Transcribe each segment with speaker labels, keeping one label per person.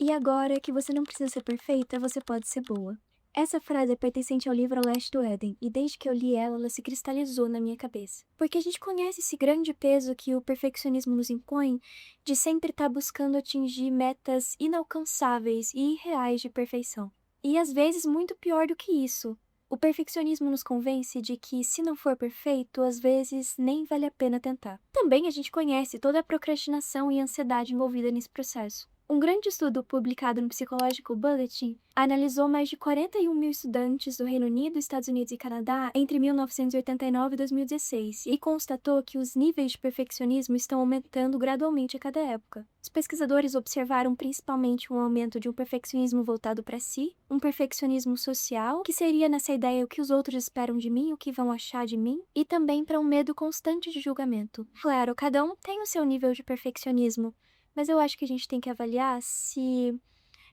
Speaker 1: E agora que você não precisa ser perfeita, você pode ser boa. Essa frase é pertencente ao livro A Leste do Éden, e desde que eu li ela, ela se cristalizou na minha cabeça. Porque a gente conhece esse grande peso que o perfeccionismo nos impõe de sempre estar buscando atingir metas inalcançáveis e irreais de perfeição. E às vezes muito pior do que isso. O perfeccionismo nos convence de que, se não for perfeito, às vezes nem vale a pena tentar. Também a gente conhece toda a procrastinação e ansiedade envolvida nesse processo. Um grande estudo publicado no Psychological Bulletin analisou mais de 41 mil estudantes do Reino Unido, Estados Unidos e Canadá entre 1989 e 2016 e constatou que os níveis de perfeccionismo estão aumentando gradualmente a cada época. Os pesquisadores observaram principalmente um aumento de um perfeccionismo voltado para si, um perfeccionismo social, que seria nessa ideia o que os outros esperam de mim, o que vão achar de mim, e também para um medo constante de julgamento. Claro, cada um tem o seu nível de perfeccionismo, mas eu acho que a gente tem que avaliar se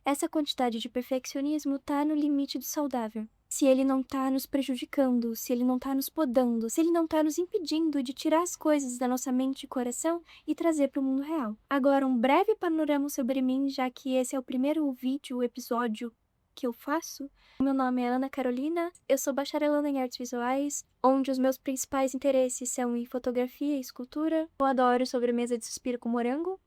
Speaker 1: essa quantidade de perfeccionismo tá no limite do saudável. Se ele não tá nos prejudicando, se ele não tá nos podando, se ele não tá nos impedindo de tirar as coisas da nossa mente e coração e trazer para o mundo real. Agora, um breve panorama sobre mim, já que esse é o primeiro vídeo, o episódio que eu faço. Meu nome é Ana Carolina, eu sou bacharelanda em artes visuais, onde os meus principais interesses são em fotografia e escultura. Eu adoro sobremesa de suspiro com morango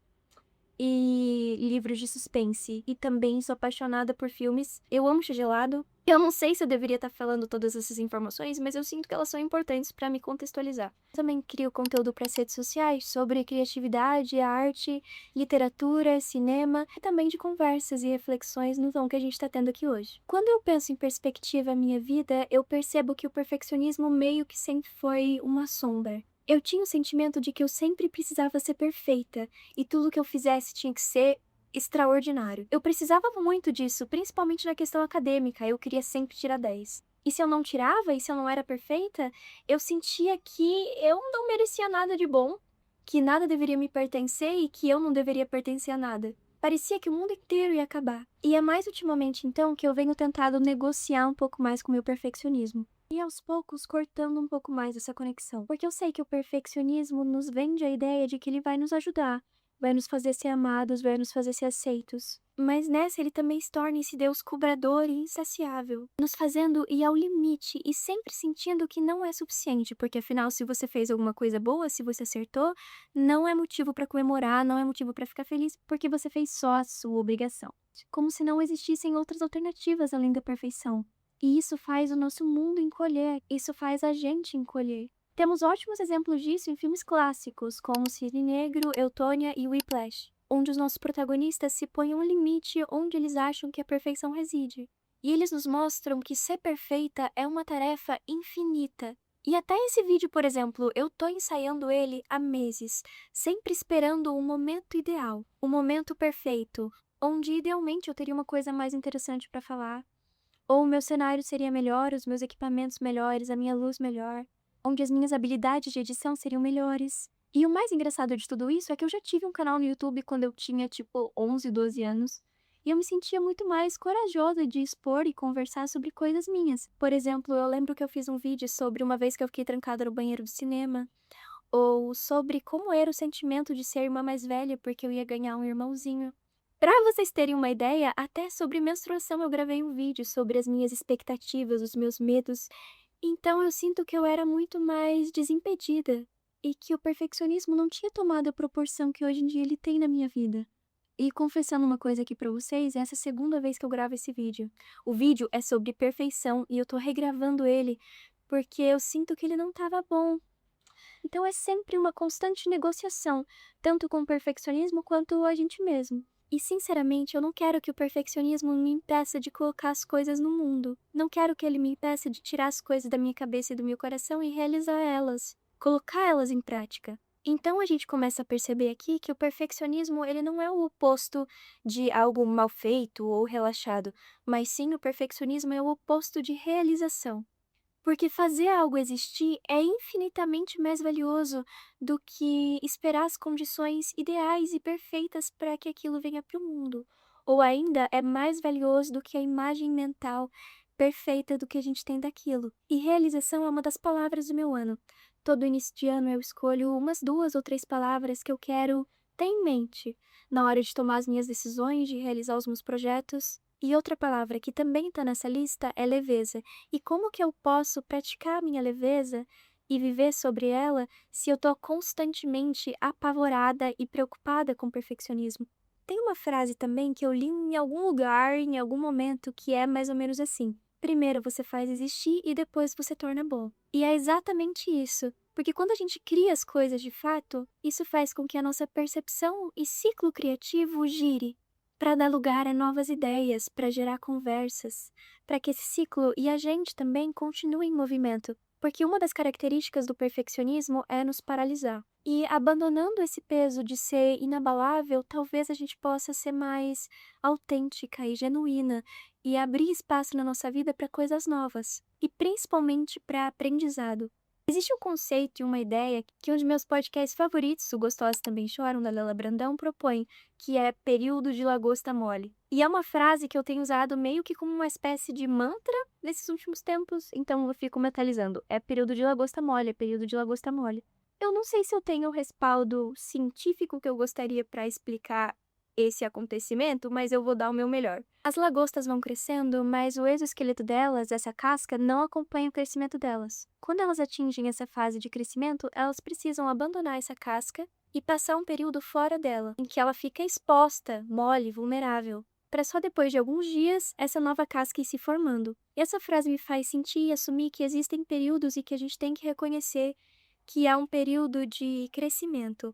Speaker 1: e livros de suspense. E também sou apaixonada por filmes. Eu amo chá gelado. Eu não sei se eu deveria estar falando todas essas informações, mas eu sinto que elas são importantes para me contextualizar. Também crio conteúdo para as redes sociais sobre criatividade, arte, literatura, cinema e também de conversas e reflexões no tom que a gente está tendo aqui hoje. Quando eu penso em perspectiva à minha vida, eu percebo que o perfeccionismo meio que sempre foi uma sombra. Eu tinha o sentimento de que eu sempre precisava ser perfeita, e tudo que eu fizesse tinha que ser extraordinário. Eu precisava muito disso, principalmente na questão acadêmica, eu queria sempre tirar 10. E se eu não tirava, e se eu não era perfeita, eu sentia que eu não merecia nada de bom, que nada deveria me pertencer e que eu não deveria pertencer a nada. Parecia que o mundo inteiro ia acabar. E é mais ultimamente, então, que eu venho tentado negociar um pouco mais com o meu perfeccionismo. E aos poucos cortando um pouco mais essa conexão. Porque eu sei que o perfeccionismo nos vende a ideia de que ele vai nos ajudar, vai nos fazer ser amados, vai nos fazer ser aceitos. Mas nessa ele também se torna esse Deus cobrador e insaciável, nos fazendo ir ao limite e sempre sentindo que não é suficiente, porque afinal, se você fez alguma coisa boa, se você acertou, não é motivo para comemorar, não é motivo para ficar feliz, porque você fez só a sua obrigação. Como se não existissem outras alternativas além da perfeição. E isso faz o nosso mundo encolher, isso faz a gente encolher. Temos ótimos exemplos disso em filmes clássicos, como Cisne Negro, Eutônia e Whiplash, onde os nossos protagonistas se põem a um limite onde eles acham que a perfeição reside. E eles nos mostram que ser perfeita é uma tarefa infinita. E até esse vídeo, por exemplo, eu tô ensaiando ele há meses, sempre esperando o momento ideal, o momento perfeito, onde idealmente eu teria uma coisa mais interessante para falar, ou o meu cenário seria melhor, os meus equipamentos melhores, a minha luz melhor, onde as minhas habilidades de edição seriam melhores. E o mais engraçado de tudo isso é que eu já tive um canal no YouTube quando eu tinha, tipo, 11, 12 anos. E eu me sentia muito mais corajosa de expor e conversar sobre coisas minhas. Por exemplo, eu lembro que eu fiz um vídeo sobre uma vez que eu fiquei trancada no banheiro do cinema. Ou sobre como era o sentimento de ser a irmã mais velha porque eu ia ganhar um irmãozinho. Pra vocês terem uma ideia, até sobre menstruação eu gravei um vídeo sobre as minhas expectativas, os meus medos. Então eu sinto que eu era muito mais desimpedida e que o perfeccionismo não tinha tomado a proporção que hoje em dia ele tem na minha vida. E confessando uma coisa aqui pra vocês, essa é a segunda vez que eu gravo esse vídeo. O vídeo é sobre perfeição e eu tô regravando ele porque eu sinto que ele não tava bom. Então é sempre uma constante negociação, tanto com o perfeccionismo quanto a gente mesmo. E sinceramente, eu não quero que o perfeccionismo me impeça de colocar as coisas no mundo. Não quero que ele me impeça de tirar as coisas da minha cabeça e do meu coração e realizar elas, colocar elas em prática. Então a gente começa a perceber aqui que o perfeccionismo ele não é o oposto de algo mal feito ou relaxado, mas sim o perfeccionismo é o oposto de realização. Porque fazer algo existir é infinitamente mais valioso do que esperar as condições ideais e perfeitas para que aquilo venha para o mundo. Ou ainda é mais valioso do que a imagem mental perfeita do que a gente tem daquilo. E realização é uma das palavras do meu ano. Todo início de ano eu escolho umas 2 ou 3 palavras que eu quero ter em mente na hora de tomar as minhas decisões, de realizar os meus projetos. E outra palavra que também está nessa lista é leveza. E como que eu posso praticar a minha leveza e viver sobre ela se eu tô constantemente apavorada e preocupada com o perfeccionismo? Tem uma frase também que eu li em algum lugar, em algum momento, que é mais ou menos assim: primeiro você faz existir e depois você torna bom. E é exatamente isso. Porque quando a gente cria as coisas de fato, isso faz com que a nossa percepção e ciclo criativo gire para dar lugar a novas ideias, para gerar conversas, para que esse ciclo e a gente também continue em movimento. Porque uma das características do perfeccionismo é nos paralisar. E abandonando esse peso de ser inabalável, talvez a gente possa ser mais autêntica e genuína e abrir espaço na nossa vida para coisas novas e principalmente para aprendizado. Existe um conceito e uma ideia que um dos meus podcasts favoritos, o Gostosos Também Choram, da Lela Brandão, propõe, que é período de lagosta mole. E é uma frase que eu tenho usado meio que como uma espécie de mantra nesses últimos tempos, então eu fico mentalizando. É período de lagosta mole, é período de lagosta mole. Eu não sei se eu tenho o respaldo científico que eu gostaria para explicar esse acontecimento, mas eu vou dar o meu melhor. As lagostas vão crescendo, mas o exoesqueleto delas, essa casca, não acompanha o crescimento delas. Quando elas atingem essa fase de crescimento, elas precisam abandonar essa casca e passar um período fora dela, em que ela fica exposta, mole, vulnerável, para só depois de alguns dias essa nova casca ir se formando. E essa frase me faz sentir e assumir que existem períodos e que a gente tem que reconhecer que há um período de crescimento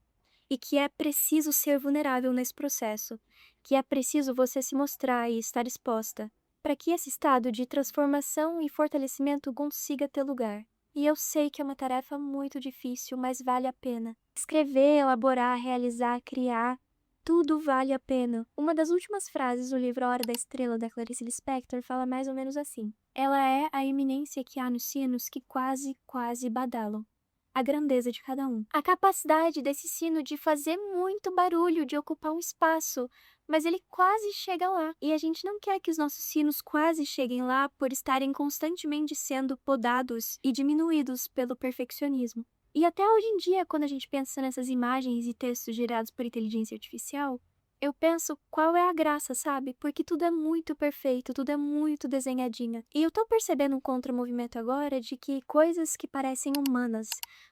Speaker 1: e que é preciso ser vulnerável nesse processo, que é preciso você se mostrar e estar exposta, para que esse estado de transformação e fortalecimento consiga ter lugar. E eu sei que é uma tarefa muito difícil, mas vale a pena. Escrever, elaborar, realizar, criar, tudo vale a pena. Uma das últimas frases do livro A Hora da Estrela, da Clarice Lispector, fala mais ou menos assim: ela é a eminência que há nos sinos que quase, quase badalam. A grandeza de cada um. A capacidade desse sino de fazer muito barulho, de ocupar um espaço, mas ele quase chega lá. E a gente não quer que os nossos sinos quase cheguem lá por estarem constantemente sendo podados e diminuídos pelo perfeccionismo. E até hoje em dia, quando a gente pensa nessas imagens e textos gerados por inteligência artificial, eu penso qual é a graça, sabe? Porque tudo é muito perfeito, tudo é muito desenhadinho. E eu tô percebendo um contramovimento agora de que coisas que parecem humanas,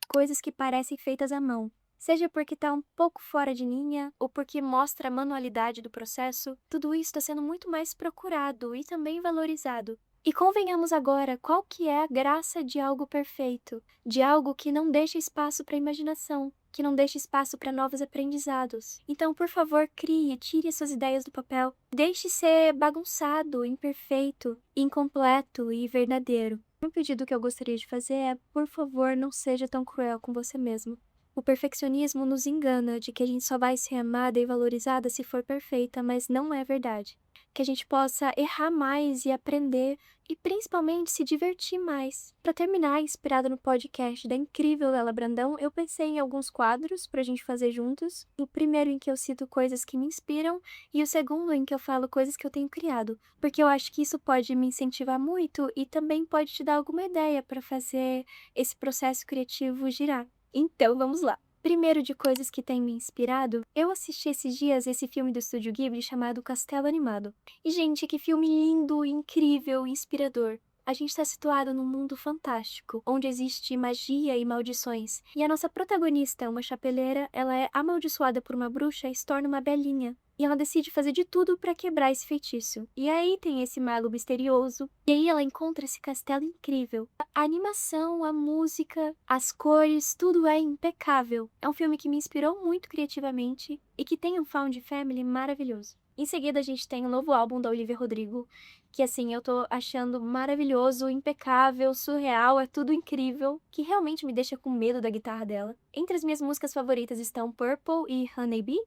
Speaker 1: coisas que parecem feitas à mão, seja porque tá um pouco fora de linha ou porque mostra a manualidade do processo, tudo isso está sendo muito mais procurado e também valorizado. E convenhamos agora, qual que é a graça de algo perfeito? De algo que não deixa espaço para imaginação, que não deixa espaço para novos aprendizados. Então, por favor, crie, tire suas ideias do papel. Deixe ser bagunçado, imperfeito, incompleto e verdadeiro. Um pedido que eu gostaria de fazer é, por favor, não seja tão cruel com você mesmo. O perfeccionismo nos engana de que a gente só vai ser amada e valorizada se for perfeita, mas não é verdade. Que a gente possa errar mais e aprender e principalmente se divertir mais. Para terminar, inspirada no podcast da incrível Lela Brandão, eu pensei em alguns quadros pra gente fazer juntos. O primeiro em que eu cito coisas que me inspiram e o segundo em que eu falo coisas que eu tenho criado, porque eu acho que isso pode me incentivar muito e também pode te dar alguma ideia para fazer esse processo criativo girar. Então, vamos lá. Primeiro de coisas que tem me inspirado, eu assisti esses dias esse filme do Estúdio Ghibli chamado Castelo Animado. E, gente, que filme lindo, incrível, inspirador. A gente está situado num mundo fantástico, onde existe magia e maldições. E a nossa protagonista, uma chapeleira, ela é amaldiçoada por uma bruxa e se torna uma belinha. E ela decide fazer de tudo para quebrar esse feitiço. E aí tem esse mago misterioso. E aí ela encontra esse castelo incrível. A animação, a música, as cores, tudo é impecável. É um filme que me inspirou muito criativamente e que tem um found family maravilhoso. Em seguida a gente tem o novo álbum da Olivia Rodrigo, que assim, eu tô achando maravilhoso, impecável, surreal, é tudo incrível, que realmente me deixa com medo da guitarra dela. Entre as minhas músicas favoritas estão Purple e Honey Bee.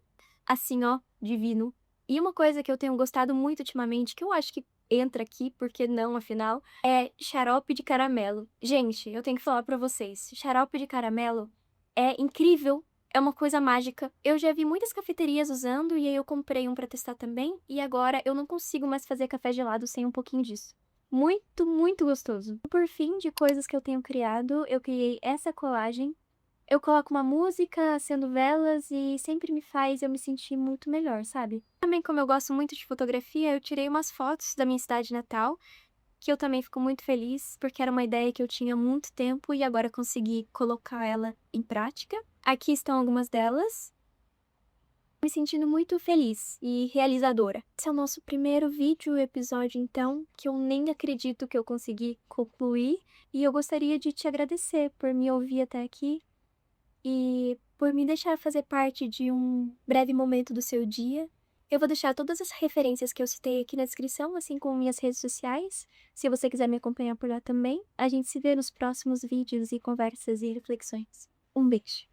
Speaker 1: Assim, ó, divino. E uma coisa que eu tenho gostado muito ultimamente, que eu acho que entra aqui, porque não, afinal, é xarope de caramelo. Gente, eu tenho que falar pra vocês, xarope de caramelo é incrível, é uma coisa mágica. Eu já vi muitas cafeterias usando e aí eu comprei um pra testar também, e agora eu não consigo mais fazer café gelado sem um pouquinho disso. Muito, muito gostoso. Por fim, de coisas que eu tenho criado, eu criei essa colagem Eu coloco uma música, acendo velas e sempre me faz eu me sentir muito melhor, sabe? Também, como eu gosto muito de fotografia, eu tirei umas fotos da minha cidade natal, que eu também fico muito feliz, porque era uma ideia que eu tinha há muito tempo e agora consegui colocar ela em prática. Aqui estão algumas delas. Me sentindo muito feliz e realizadora. Esse é o nosso primeiro vídeo episódio, então, que eu nem acredito que eu consegui concluir. E eu gostaria de te agradecer por me ouvir até aqui e por me deixar fazer parte de um breve momento do seu dia. Eu vou deixar todas as referências que eu citei aqui na descrição, assim como minhas redes sociais, se você quiser me acompanhar por lá também. A gente se vê nos próximos vídeos e conversas e reflexões. Um beijo!